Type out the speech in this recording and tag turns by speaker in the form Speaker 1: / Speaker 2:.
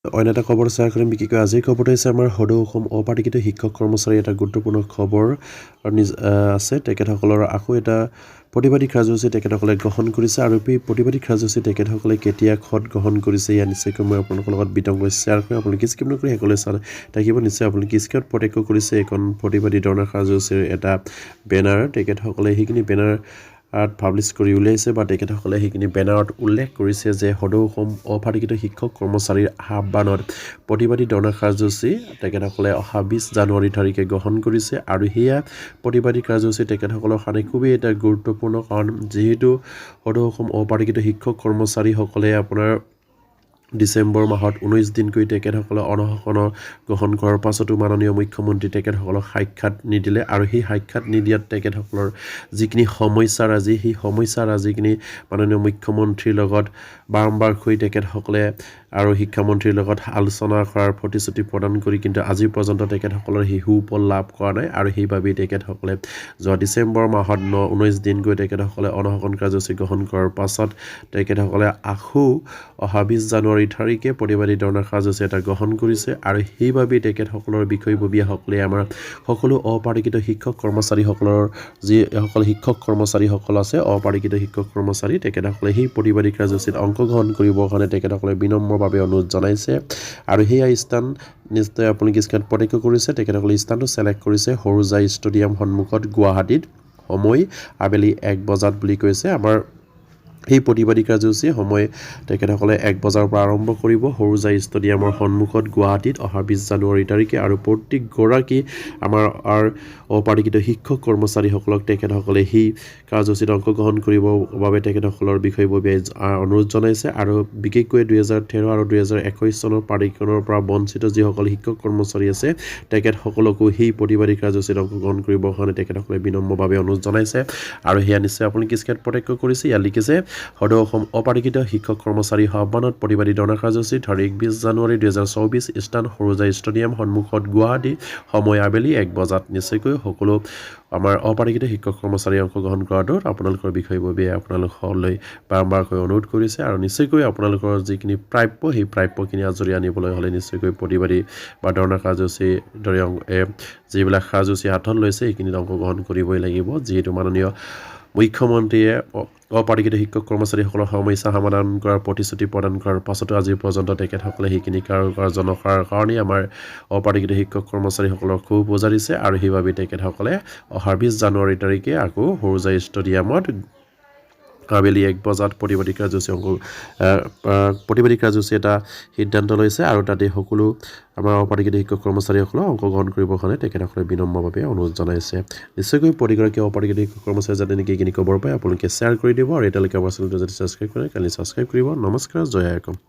Speaker 1: অন্য এটা খবৰ শ্বেয়াৰ কৰিম বিশেষকৈ আজিৰ খবৰটো হৈছে আমাৰ সদৌ অসম অপাৰিকৃত শিক্ষক কৰ্মচাৰী এটা গুৰুত্বপূৰ্ণ খবৰ আছে তেখেতসকলৰ আকৌ এটা প্ৰতিবাদী কাৰ্যসূচী তেখেতসকলে গ্ৰহণ কৰিছে আৰু এই প্ৰতিবাদী কাৰ্যসূচী তেখেতসকলে কেতিয়া গ্ৰহণ কৰিছে ইয়াৰ নিশ্চয়কৈ মই আপোনালোকৰ লগত বিতংকৈ শ্বেয়াৰ কৰিম আপোনালোকে স্কিপ নকৰি সকলোৱে চাই থাকিব নিশ্চয় আপোনালোকে স্ক্ৰীনত প্ৰত্যক্ষ কৰিছে এখন প্ৰতিবাদী ধৰ্ণা কাৰ্যসূচীৰ এটা বেনাৰ তেখেতসকলে সেইখিনি বেনাৰ পাব্লিছ কৰি উলিয়াইছে বা তেখেতসকলে সেইখিনি বেনাৰত উল্লেখ কৰিছে যে সদৌ অসম অপাৰিকৃত শিক্ষক কৰ্মচাৰীৰ আহ্বানত প্ৰতিবাদী ধৰ্ণা কাৰ্যসূচী তেখেতসকলে অহা 20 জানুৱাৰী তাৰিখে গ্ৰহণ কৰিছে আৰু সেয়া প্ৰতিবাদী কাৰ্যসূচী তেখেতসকলৰ কাৰণে খুবেই এটা গুৰুত্বপূৰ্ণ কাৰণ যিহেতু সদৌ অসম অপাৰিকৃত শিক্ষক কৰ্মচাৰীসকলে আপোনাৰ ডিচেম্বৰ মাহত 19 দিনকৈ তেখেতসকলে অনশন গ্ৰহণ কৰাৰ পাছতো মাননীয় মুখ্যমন্ত্ৰী তেখেতসকলক সাক্ষাৎ নিদিলে আৰু সেই সাক্ষাৎ নিদিয়াত তেখেতসকলৰ যিখিনি সমস্যাৰাজি সেই সমস্যাৰাজিখিনি মাননীয় মুখ্যমন্ত্ৰীৰ লগত বাৰম্বাৰকৈ তেখেতসকলে আৰু শিক্ষামন্ত্ৰীৰ লগত আলোচনা কৰাৰ প্ৰতিশ্ৰুতি প্ৰদান কৰি কিন্তু আজি পৰ্যন্ত তেখেতসকলৰ সেই সুফল লাভ কৰা নাই আৰু সেইবাবেই তেখেতসকলে যোৱা ডিচেম্বৰ মাহত 19 দিনকৈ তেখেতসকলে অনশন কাৰ্যসূচী গ্ৰহণ কৰাৰ পাছত তেখেতসকলে আকৌ অহা 20 জানুৱাৰী তাৰিখে প্ৰতিবাদী ধৰ্ণা কাৰ্যসূচী এটা গ্ৰহণ কৰিছে আৰু সেইবাবেই তেখেতসকলৰ বিষয়ববীয়াসকলে আমাৰ সকলো অপাৰিকৃত শিক্ষক কৰ্মচাৰীসকলৰ যিসকল শিক্ষক কৰ্মচাৰীসকল আছে অপাৰিকৃত শিক্ষক কৰ্মচাৰী তেখেতসকলে সেই প্ৰতিবাদী কাৰ্যসূচীত অংশগ্ৰহণ কৰিবৰ কাৰণে তেখেতসকলে বিনম্ৰভাৱে অনুৰোধ জনাইছে আৰু সেয়া স্থান নিশ্চয় আপোনালোকে স্ক্ৰীনত প্ৰত্যক্ষ কৰিছে তেখেতসকলে স্থানটো ছিলেক্ট কৰিছে সৰুজাই ষ্টেডিয়াম সন্মুখত গুৱাহাটীত সময় আবেলি 1 বজাত বুলি কৈছে আমাৰ এই প্ৰতিবাদী কাৰ্যসূচী সময় তেখেতসকলে 1 বজাৰ পৰা আৰম্ভ কৰিব সৰুজাই ষ্টেডিয়ামৰ সন্মুখত গুৱাহাটীত অহা 20 জানুৱাৰী তাৰিখে আৰু প্ৰত্যেকগৰাকী আমাৰ অপাৰিকৃত শিক্ষক কৰ্মচাৰীসকলক তেখেতসকলে সেই কাৰ্যসূচীত অংশগ্ৰহণ কৰিবৰ বাবে তেখেতসকলৰ বিষয়ববীয়াই অনুৰোধ জনাইছে আৰু বিশেষকৈ 2013 আৰু 2021 চনৰ তাৰিখৰ পৰা বঞ্চিত যিসকল শিক্ষক কৰ্মচাৰী আছে তেখেতসকলকো সেই প্ৰতিবাদী কাৰ্যসূচীত অংশগ্ৰহণ কৰিবৰ কাৰণে তেখেতসকলে বিনম্ৰভাৱে অনুৰোধ জনাইছে আৰু সেয়া নিশ্চয় আপোনালোকে স্ক্ৰীনত প্ৰত্যক্ষ কৰিছে ইয়াত লিখিছে সদৌ অসম অপাৰিকৃত শিক্ষক কৰ্মচাৰী আহ্বানত প্ৰতিবাদী ধৰ্ণা কাৰ্যসূচী তাৰিখ 20 জানুৱাৰী 2024 স্থান সৰুজাই ষ্টেডিয়াম সন্মুখত গুৱাহাটী সময় আবেলি 1 বজাত নিশ্চয়কৈ সকলো আমাৰ অপাৰিকৃত শিক্ষক কৰ্মচাৰী অংশগ্ৰহণ কৰাটো আপোনালোকৰ বিষয়ববীয়াই আপোনালোকলৈ বাৰম্বাৰকৈ অনুৰোধ কৰিছে আৰু নিশ্চয়কৈ আপোনালোকৰ যিখিনি প্ৰাপ্য সেই প্ৰাপ্যখিনি আজৰি আনিবলৈ হ'লে নিশ্চয়কৈ প্ৰতিবাদী বা ধৰ্ণা কাৰ্যসূচী দৰে যিবিলাক কাৰ্যসূচী হাতত লৈছে সেইখিনিত অংশগ্ৰহণ কৰিবই লাগিব যিহেতু মাননীয় মুখ্যমন্ত্ৰীয়ে অপাৰিকৃত শিক্ষক কৰ্মচাৰীসকলৰ সমস্যা সমাধান কৰাৰ প্ৰতিশ্ৰুতি প্ৰদান কৰাৰ পাছতো আজি পৰ্যন্ত তেখেতসকলে সেইখিনি কাৰ্য নকৰাৰ কাৰণেই আমাৰ অপাৰিকৃত শিক্ষক কৰ্মচাৰীসকলৰ খুব বুজাৰিছে আৰু সেইবাবে তেখেতসকলে অহা 20 জানুৱাৰী তাৰিখে আকৌ সৰুজাই ষ্টেডিয়ামত আবেলি 1 বজাত প্ৰতিবাদী কাৰ্যসূচী এটা সিদ্ধান্ত লৈছে আৰু তাতে সকলো আমাৰ অপাৰিকৃত শিক্ষক কৰ্মচাৰীসকলক অংশগ্ৰহণ কৰিবৰ কাৰণে তেখেতসকলে বিনম্ৰভাৱে অনুৰোধ জনাইছে নিশ্চয়কৈ প্ৰতিগৰাকী অপাৰিকৃত শিক্ষক কৰ্মচাৰী যাতে নেকি এইখিনি খবৰ পায় আপোনালোকে শ্বেয়াৰ কৰি দিব আৰু এতিয়ালৈকে আমাৰ চেনেলটো যদি ছাবস্ক্ৰাইব কৰে কাইলৈ ছাবস্ক্ৰাইব কৰিব নমস্কাৰ জয় আইকম